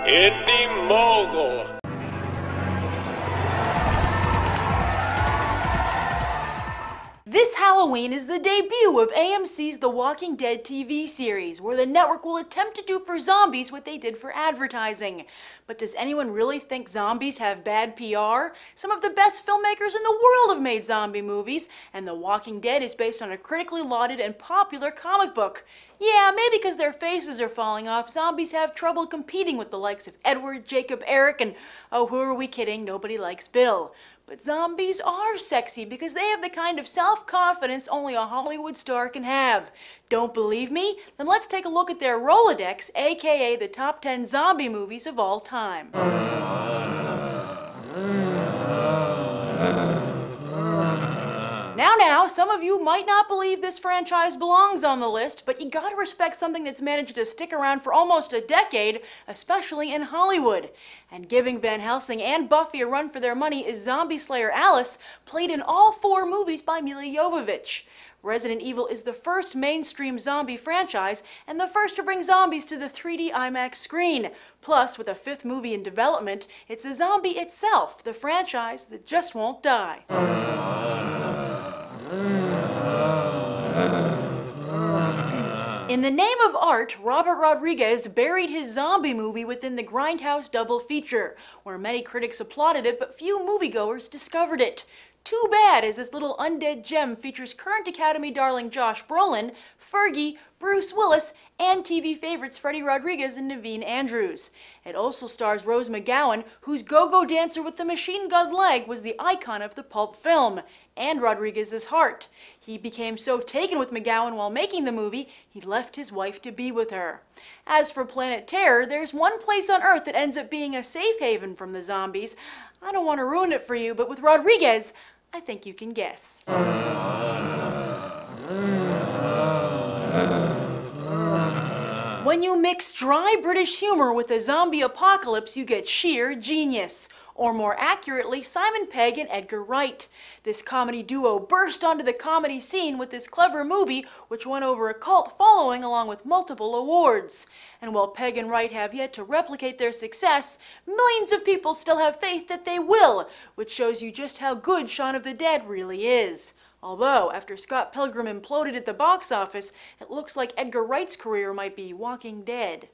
Indie Mogul. This Halloween is the debut of AMC's The Walking Dead TV series, where the network will attempt to do for zombies what they did for advertising. But does anyone really think zombies have bad PR? Some of the best filmmakers in the world have made zombie movies, and The Walking Dead is based on a critically lauded and popular comic book. Yeah, maybe because their faces are falling off, zombies have trouble competing with the likes of Edward, Jacob, Eric, and, oh, who are we kidding, nobody likes Bill. But zombies are sexy because they have the kind of self-confidence only a Hollywood star can have. Don't believe me? Then let's take a look at their Rolodex, aka the top 10 zombie movies of all time. Now, some of you might not believe this franchise belongs on the list, but you gotta respect something that's managed to stick around for almost a decade, especially in Hollywood. And giving Van Helsing and Buffy a run for their money is zombie slayer Alice, played in all 4 movies by Milla Jovovich. Resident Evil is the first mainstream zombie franchise and the first to bring zombies to the 3D IMAX screen. Plus, with a 5th movie in development, it's a zombie itself, the franchise that just won't die. In the name of art, Robert Rodriguez buried his zombie movie within the Grindhouse double feature, where many critics applauded it but few moviegoers discovered it. Too bad, as this little undead gem features current Academy darling Josh Brolin, Fergie, Bruce Willis, and TV favorites Freddie Rodriguez and Naveen Andrews. It also stars Rose McGowan, whose go-go dancer with the machine gun leg was the icon of the pulp film, and Rodriguez's heart. He became so taken with McGowan while making the movie, he left his wife to be with her. As for Planet Terror, there's one place on Earth that ends up being a safe haven from the zombies. I don't want to ruin it for you, but with Rodriguez, I think you can guess. When you mix dry British humor with a zombie apocalypse, you get sheer genius. Or more accurately, Simon Pegg and Edgar Wright. This comedy duo burst onto the comedy scene with this clever movie, which won over a cult following along with multiple awards. And while Pegg and Wright have yet to replicate their success, millions of people still have faith that they will, which shows you just how good Shaun of the Dead really is. Although, after Scott Pilgrim imploded at the box office, it looks like Edgar Wright's career might be walking dead.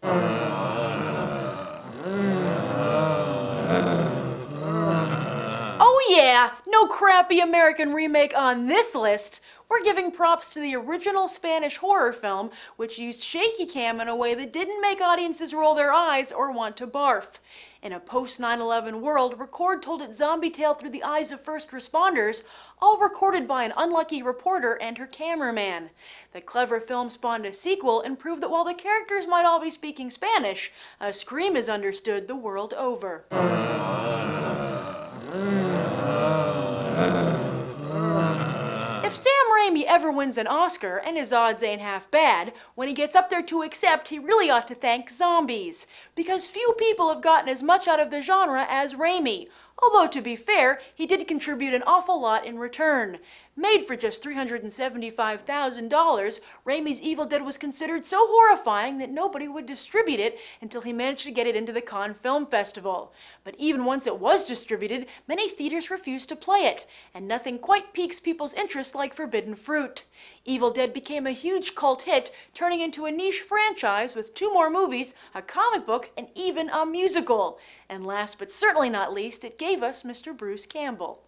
Oh yeah, no crappy American remake on this list. We're giving props to the original Spanish horror film, which used shaky cam in a way that didn't make audiences roll their eyes or want to barf. In a post-9/11 world, Record told its zombie tale through the eyes of first responders, all recorded by an unlucky reporter and her cameraman. The clever film spawned a sequel and proved that while the characters might all be speaking Spanish, a scream is understood the world over. If Sam Raimi ever wins an Oscar, and his odds ain't half bad, when he gets up there to accept, he really ought to thank zombies. Because few people have gotten as much out of the genre as Raimi. Although, to be fair, he did contribute an awful lot in return. Made for just $375,000, Raimi's Evil Dead was considered so horrifying that nobody would distribute it until he managed to get it into the Cannes Film Festival. But even once it was distributed, many theaters refused to play it, and nothing quite piques people's interest like Forbidden Fruit. Evil Dead became a huge cult hit, turning into a niche franchise with 2 more movies, a comic book, and even a musical. And last but certainly not least, it gave us Mr. Bruce Campbell.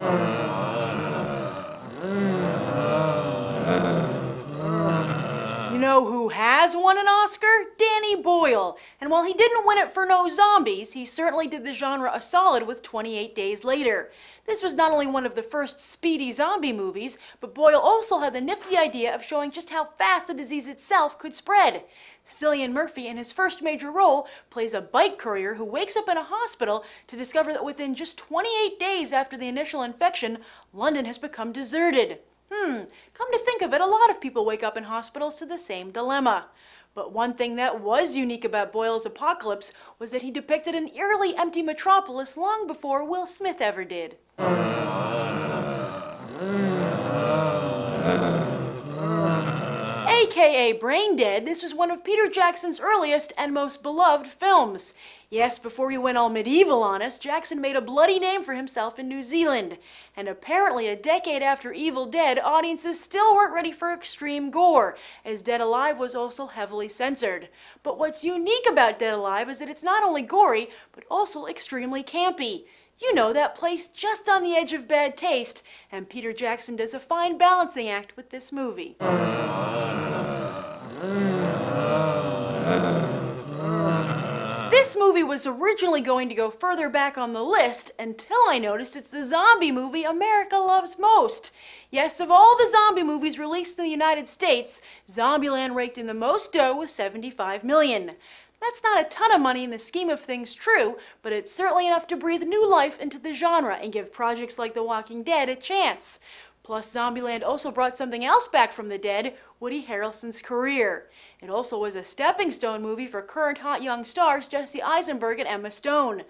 You know who has won an Oscar? Danny Boyle. And while he didn't win it for no zombies, he certainly did the genre a solid with 28 Days Later. This was not only one of the first speedy zombie movies, but Boyle also had the nifty idea of showing just how fast the disease itself could spread. Cillian Murphy, in his first major role, plays a bike courier who wakes up in a hospital to discover that within just 28 days after the initial infection, London has become deserted. Come to think of it, a lot of people wake up in hospitals to the same dilemma. But one thing that was unique about Boyle's Apocalypse was that he depicted an eerily empty metropolis long before Will Smith ever did. AKA Brain Dead, this was one of Peter Jackson's earliest and most beloved films. Yes, before he went all medieval on us, Jackson made a bloody name for himself in New Zealand. And apparently a decade after Evil Dead, audiences still weren't ready for extreme gore, as Dead Alive was also heavily censored. But what's unique about Dead Alive is that it's not only gory, but also extremely campy. You know, that place just on the edge of bad taste, and Peter Jackson does a fine balancing act with this movie. This movie was originally going to go further back on the list until I noticed it's the zombie movie America loves most. Yes, of all the zombie movies released in the United States, Zombieland raked in the most dough with $75 million. That's not a ton of money in the scheme of things, true, but it's certainly enough to breathe new life into the genre and give projects like The Walking Dead a chance. Plus, Zombieland also brought something else back from the dead, Woody Harrelson's career. It also was a stepping stone movie for current hot young stars Jesse Eisenberg and Emma Stone.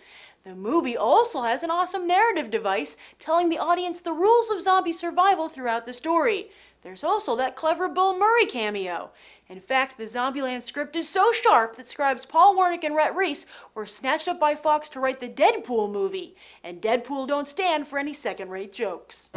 The movie also has an awesome narrative device telling the audience the rules of zombie survival throughout the story. There's also that clever Bill Murray cameo. In fact, the Zombieland script is so sharp that scribes Paul Wernick and Rhett Reese were snatched up by Fox to write the Deadpool movie, and Deadpool don't stand for any second-rate jokes.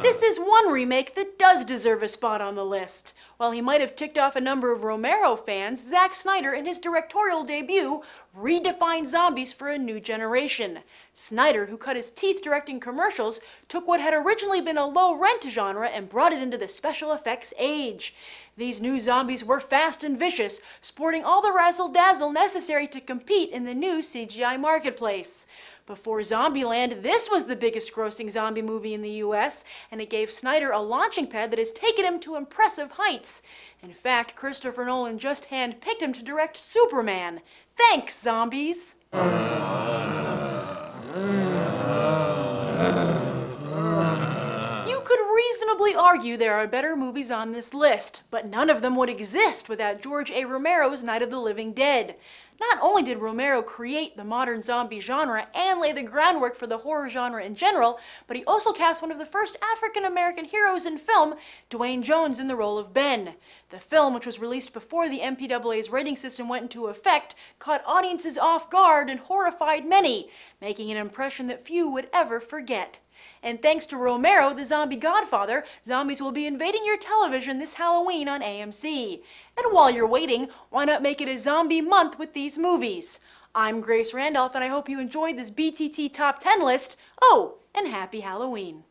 This is one remake that does deserve a spot on the list. While he might have ticked off a number of Romero fans, Zack Snyder, in his directorial debut, redefined zombies for a new generation. Snyder, who cut his teeth directing commercials, took what had originally been a low-rent genre and brought it into the special effects age. These new zombies were fast and vicious, sporting all the razzle-dazzle necessary to compete in the new CGI marketplace. Before Zombieland, this was the biggest grossing zombie movie in the US, and it gave Snyder a launching pad that has taken him to impressive heights. In fact, Christopher Nolan just hand-picked him to direct Superman. Thanks, zombies! You could reasonably argue there are better movies on this list, but none of them would exist without George A. Romero's Night of the Living Dead. Not only did Romero create the modern zombie genre and lay the groundwork for the horror genre in general, but he also cast one of the first African-American heroes in film, Dwayne Jones, in the role of Ben. The film, which was released before the MPAA's rating system went into effect, caught audiences off guard and horrified many, making an impression that few would ever forget. And thanks to Romero, the zombie godfather, zombies will be invading your television this Halloween on AMC. And while you're waiting, why not make it a zombie month with these movies? I'm Grace Randolph, and I hope you enjoyed this BTT Top 10 list. Oh, and happy Halloween.